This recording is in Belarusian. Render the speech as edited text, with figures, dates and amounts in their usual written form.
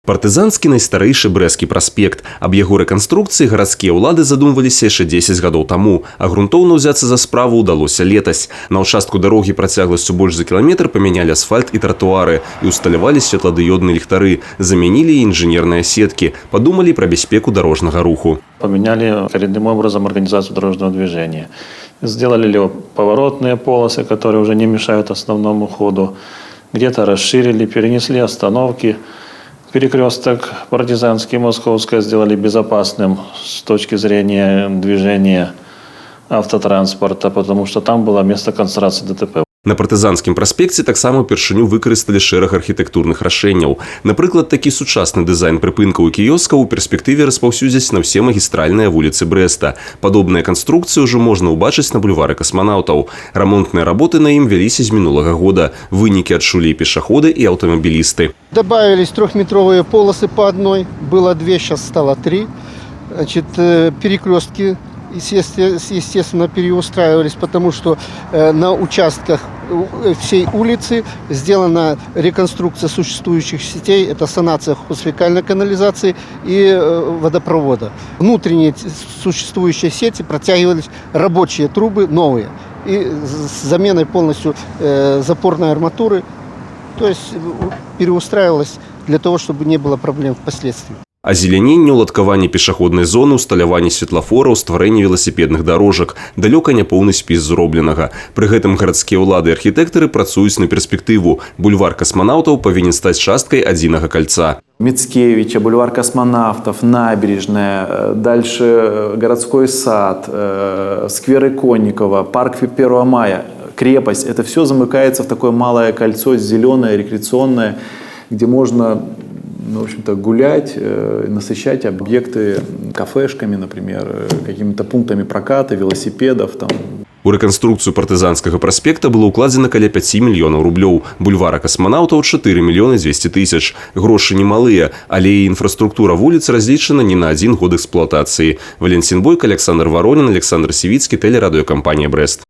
Партызанскі найстарэйшы брэсцкі праспект. Аб яго рэканструкцыі гарадскія ўлады задумваліся яшчэ 10 гадоў таму, а грунтоўна ўзяцца за справу ўдалося летась. На ўчастку дарогі працягласцю больш за кіламетр памянялі асфальт і тратуары і ўсталявалі святлодыёдныя ліхтары, замянілі інжынерныя сеткі, падумалі пра бяспеку дарожнага руху. Поменяли коренным образом организацию дорожного движения. Сделали поворотные полосы, которые уже не мешают основному ходу. Где-то расширили, перенесли остановки. Перекресток Партизанский, Московская сделали безопасным с точки зрения движения автотранспорта, потому что там было место концентрации ДТП. На Партызанскім праспекце таксама упершыню выкарысталі шэраг архітэктурных рашэнняў. Напрыклад, такі сучасны дызайн прыпынкаў і кіёскаў у перспектыве распаўсюдзяць на ўсе магістральныя вуліцы Брэста. Падобныя канструкцыі ўжо можна ўбачыць на бульвары Касманаўтаў. Рамонтныя работы на ім вяліся з мінулага года. Вынікі адчулі і пешаходы, і аўтамабілісты. Добавились трехметровые полосы по одной. Было 2, сейчас стало 3. Значит, перекрестки, естественно, переустраивались, потому что на участках всей улицы сделана реконструкция существующих сетей. Это санация хозфекальной канализации и водопровода. Внутренние существующие сети протягивались рабочие трубы новые. И с заменой полностью запорной арматуры. То есть переустраивалось для того, чтобы не было проблем впоследствии. Азеляненне, уладкаванне пешаходнай зоны, усталяванне светлафораў, стварэнне веласіпедных дарожак. Далёка не поўны спіс зробленага. Пры гэтым гарадскія ўлады і архітэктары працуюць на перспектыву. Бульвар Касманаўтаў павінен стаць часткай адзінага кольца. Мицкевича, бульвар космонавтов, набережная, дальше городской сад, сквер Иконникова, парк 1 мая, крепость. Это все замыкается в такое малое кольцо, зеленое, рекреационное, где можно, в общем-то, гулять, насыщать объекты кафешками, например, какими-то пунктами проката, велосипедов. Там. У рэканструкцыю Партызанскага праспекта было ўкладзена каля 5 мільёнаў рублёў. Бульвара Касманаўтаў 4 мільёны 200 тысяч. Грошы немалыя, але і інфраструктура вуліц разлічана не на 1 год эксплуатацыі. Валенцін Бойка, Александр Воронин, Александр Сівіцкі, тэлерадыёкампанія «Брэст».